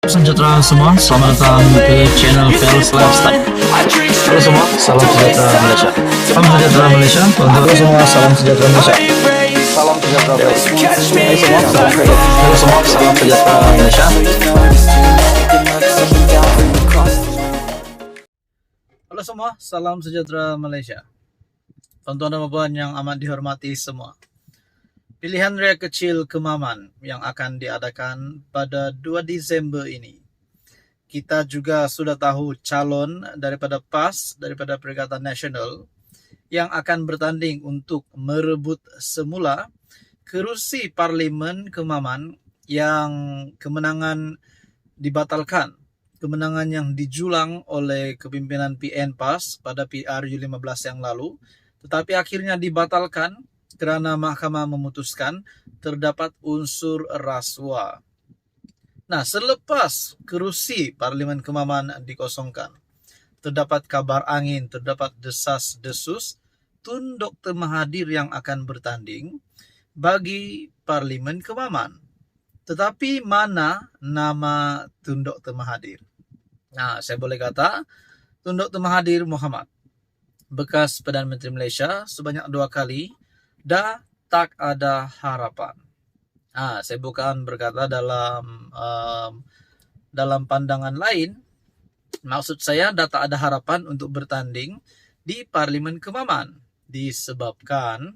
Sejahtera semua, selamat datang ke channel Fels Lifestyle. Halo semua, salam sejahtera Malaysia. Salam sejahtera Malaysia. Halo semua, salam sejahtera Malaysia. Salam sejahtera Malaysia. Halo semua, salam sejahtera Malaysia. Halo semua, salam sejahtera Malaysia. Tuan-tuan dan puan yang amat dihormati semua. Pilihan raya kecil Kemaman yang akan diadakan pada 2 Disember ini. Kita juga sudah tahu calon daripada PAS, daripada Perikatan Nasional, yang akan bertanding untuk merebut semula kerusi Parlimen Kemaman yang kemenangan dibatalkan. Kemenangan yang dijulang oleh kepimpinan PN PAS pada PRU15 yang lalu, tetapi akhirnya dibatalkan kerana mahkamah memutuskan terdapat unsur rasuah. Nah, selepas kerusi Parlimen Kemaman dikosongkan, terdapat kabar angin, terdapat desas-desus Tun Dr. Mahathir yang akan bertanding bagi Parlimen Kemaman. Tetapi mana nama Tun Dr. Mahathir? Nah, saya boleh kata Tun Dr. Mahathir Mohamad, bekas Perdana Menteri Malaysia sebanyak 2 kali, dah tak ada harapan. Saya bukan berkata dalam pandangan lain. Maksud saya dah tak ada harapan untuk bertanding di Parlimen Kemaman disebabkan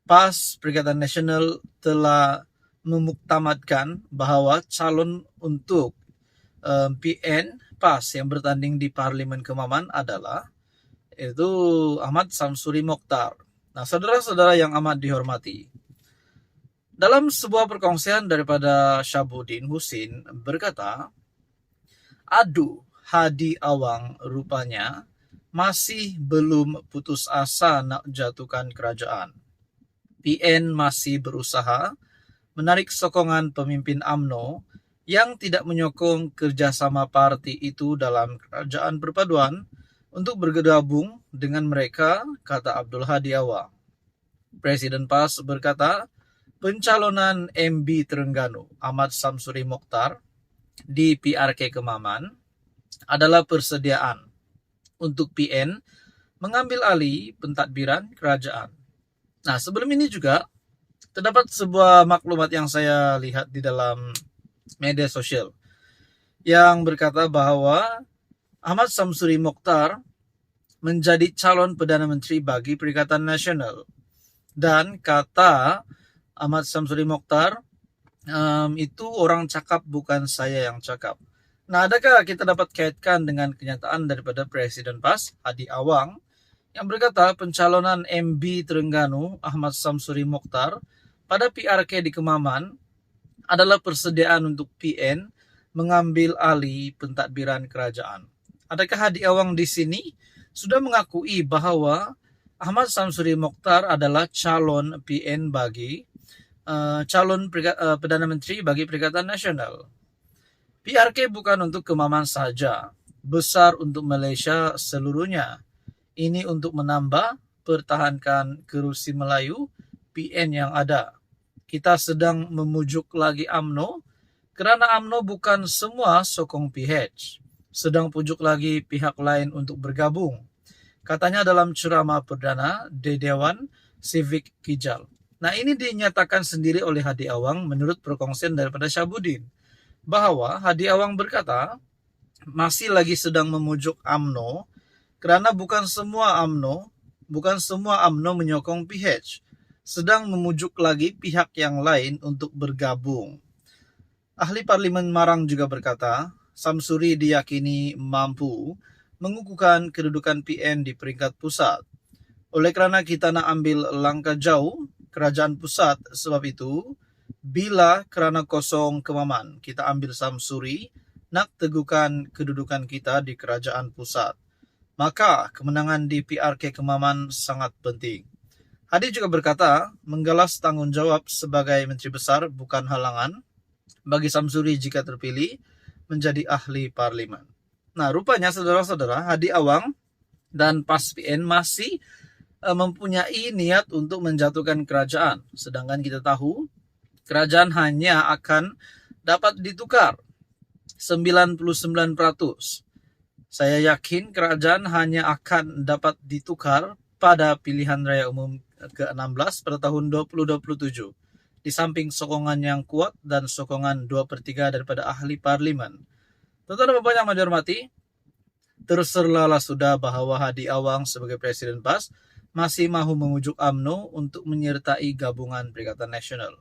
PAS Perikatan Nasional telah memuktamadkan bahawa calon untuk PN PAS yang bertanding di Parlimen Kemaman adalah itu Ahmad Samsuri Mokhtar. Nah, saudara-saudara yang amat dihormati, dalam sebuah perkongsian daripada Syabuddin Husin berkata, aduh, Hadi Awang rupanya masih belum putus asa nak jatuhkan kerajaan. PN masih berusaha menarik sokongan pemimpin UMNO yang tidak menyokong kerjasama parti itu dalam kerajaan perpaduan untuk bergabung dengan mereka, kata Abdul Hadi Awang. Presiden PAS berkata, pencalonan MB Terengganu Ahmad Samsuri Mokhtar di PRK Kemaman adalah persediaan untuk PN mengambil alih pentadbiran kerajaan. Nah, sebelum ini juga terdapat sebuah maklumat yang saya lihat di dalam media sosial yang berkata bahwa Ahmad Samsuri Mokhtar menjadi calon Perdana Menteri bagi Perikatan Nasional. Dan kata Ahmad Samsuri Mokhtar, itu orang cakap bukan saya yang cakap. Nah, adakah kita dapat kaitkan dengan kenyataan daripada Presiden PAS, Hadi Awang, yang berkata pencalonan MB Terengganu Ahmad Samsuri Mokhtar pada PRK di Kemaman adalah persediaan untuk PN mengambil alih pentadbiran kerajaan. Adakah Hadi Awang di sini sudah mengakui bahawa Ahmad Samsuri Mokhtar adalah calon PN bagi calon Perdana Menteri bagi Perikatan Nasional? PRK bukan untuk Kemaman saja, besar untuk Malaysia seluruhnya. Ini untuk menambah pertahankan kerusi Melayu PN yang ada. Kita sedang memujuk lagi UMNO kerana UMNO bukan semua sokong PH. Sedang pujuk lagi pihak lain untuk bergabung, katanya dalam ceramah perdana di Dewan Civic Kijal. Nah, ini dinyatakan sendiri oleh Hadi Awang menurut perkongsian daripada Syabuddin, bahawa Hadi Awang berkata masih lagi sedang memujuk UMNO kerana bukan semua UMNO menyokong PH, sedang memujuk lagi pihak yang lain untuk bergabung. Ahli Parlimen Marang juga berkata, Samsuri diyakini mampu mengukuhkan kedudukan PN di peringkat pusat. Oleh kerana kita nak ambil langkah jauh kerajaan pusat, sebab itu bila kerana kosong Kemaman kita ambil Samsuri nak teguhkan kedudukan kita di kerajaan pusat, maka kemenangan di PRK Kemaman sangat penting. Hadi juga berkata menggalas tanggungjawab sebagai Menteri Besar bukan halangan bagi Samsuri jika terpilih menjadi ahli parlimen. Nah, rupanya saudara-saudara, Hadi Awang dan PAS PN masih mempunyai niat untuk menjatuhkan kerajaan. Sedangkan kita tahu kerajaan hanya akan dapat ditukar 99%. Saya yakin kerajaan hanya akan dapat ditukar pada pilihan raya umum ke-16 pada tahun 2027. Di samping sokongan yang kuat dan sokongan 2/3 daripada ahli parlimen. Tuan-tuan dan puan yang dihormati, terserlah sudah bahwa Hadi Awang sebagai Presiden PAS masih mahu memujuk UMNO untuk menyertai gabungan Perikatan Nasional.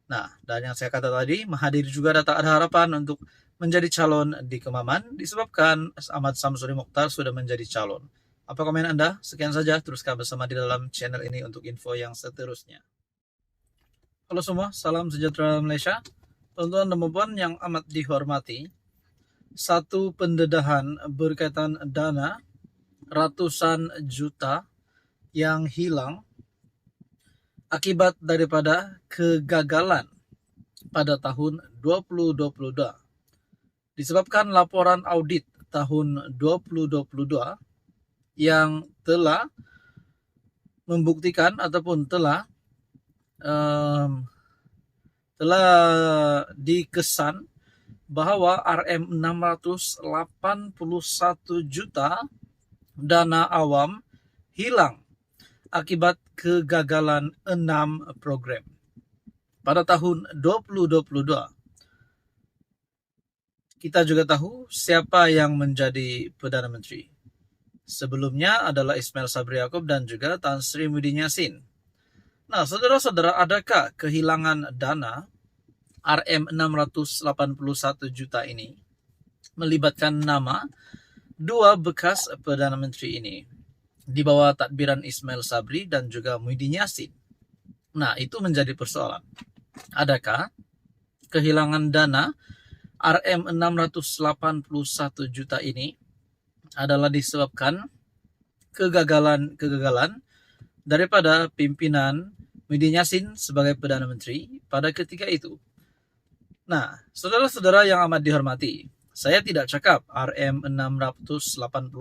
Nah, dan yang saya kata tadi, Mahathir juga tak ada harapan untuk menjadi calon di Kemaman disebabkan Ahmad Samsuri Mokhtar sudah menjadi calon. Apa komen Anda? Sekian saja, teruskan bersama di dalam channel ini untuk info yang seterusnya. Halo semua, salam sejahtera Malaysia. Tuan-tuan dan puan yang amat dihormati, satu pendedahan berkaitan dana ratusan juta yang hilang akibat daripada kegagalan pada tahun 2022. Disebabkan laporan audit tahun 2022 yang telah membuktikan ataupun telah dikesan bahwa RM681 juta dana awam hilang akibat kegagalan 6 program. Pada tahun 2022, kita juga tahu siapa yang menjadi Perdana Menteri. Sebelumnya adalah Ismail Sabri Yaakob dan juga Tan Sri Muhyiddin Yassin. Nah, saudara-saudara, adakah kehilangan dana RM681 juta ini melibatkan nama dua bekas Perdana Menteri ini di bawah tadbiran Ismail Sabri dan juga Muhyiddin Yassin? Nah, itu menjadi persoalan. Adakah kehilangan dana RM681 juta ini adalah disebabkan kegagalan daripada pimpinan Muhyiddin Yassin sebagai Perdana Menteri pada ketika itu? Nah, saudara-saudara yang amat dihormati, saya tidak cakap RM681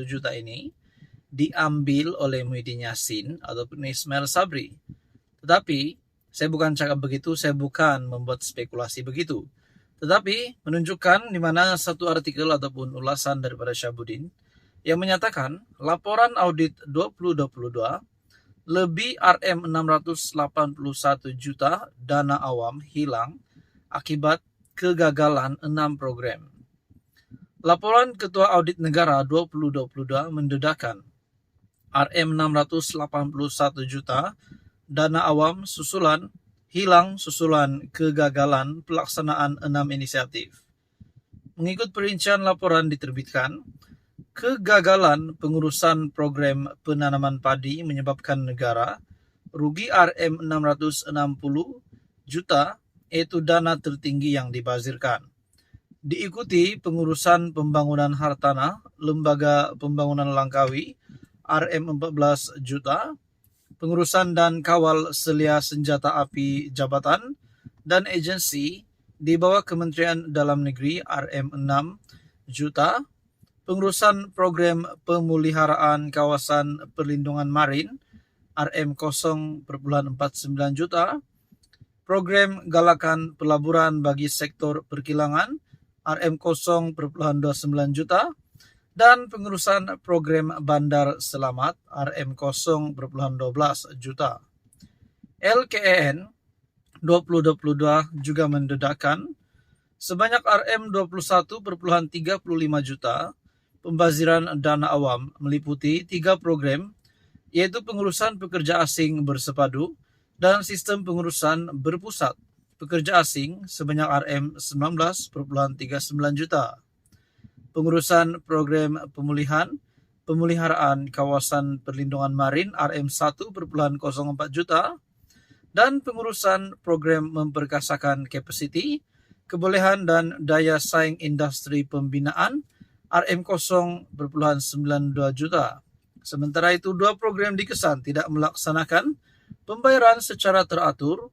juta ini diambil oleh Muhyiddin Yassin ataupun Ismail Sabri. Tetapi, saya bukan cakap begitu, saya bukan membuat spekulasi begitu. Tetapi, menunjukkan di mana satu artikel ataupun ulasan daripada Syahabuddin yang menyatakan laporan audit 2022 lebih RM681 juta dana awam hilang akibat kegagalan 6 program. Laporan Ketua Audit Negara 2022 mendedahkan RM681 juta dana awam hilang susulan kegagalan pelaksanaan 6 inisiatif. Mengikut perincian laporan diterbitkan, kegagalan pengurusan program penanaman padi menyebabkan negara rugi RM660 juta, yaitu dana tertinggi yang dibazirkan. Diikuti pengurusan pembangunan hartanah Lembaga Pembangunan Langkawi RM14 juta, pengurusan dan kawal selia senjata api jabatan dan agensi di bawah Kementerian Dalam Negeri RM6 juta, pengurusan program pemeliharaan kawasan perlindungan marin RM0.49 juta, program galakan pelaburan bagi sektor perkilangan RM0.29 juta, dan pengurusan program bandar selamat RM0.12 juta. LKN 2022 juga mendedahkan sebanyak RM21.35 juta pembaziran dana awam meliputi 3 program, yaitu pengurusan pekerja asing bersepadu dan sistem pengurusan berpusat pekerja asing sebanyak RM19.39 juta. Pengurusan program pemeliharaan kawasan perlindungan marin RM1.04 juta, dan pengurusan program memperkasakan kapasiti, kebolehan dan daya saing industri pembinaan RM0.92 juta. Sementara itu, 2 program dikesan tidak melaksanakan pembayaran secara teratur,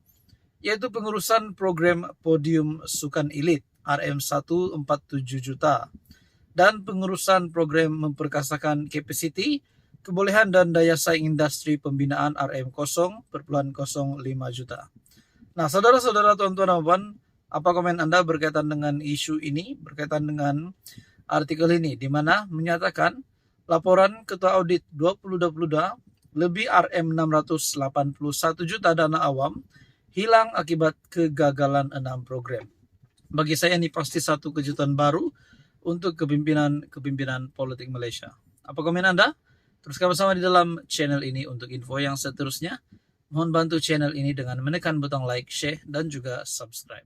yaitu pengurusan program podium sukan elit RM147 juta dan pengurusan program memperkasakan kapasiti, kebolehan dan daya saing industri pembinaan RM0.05 juta. Nah, saudara-saudara, tuan-tuan dan puan, Apa komen Anda berkaitan dengan isu ini, berkaitan dengan artikel ini, di mana menyatakan laporan Ketua Audit 2022 lebih Rp681 juta dana awam hilang akibat kegagalan 6 program. Bagi saya ini pasti satu kejutan baru untuk kepimpinan politik Malaysia. Apa komen Anda? Teruskan bersama di dalam channel ini untuk info yang seterusnya. Mohon bantu channel ini dengan menekan butang like, share, dan juga subscribe.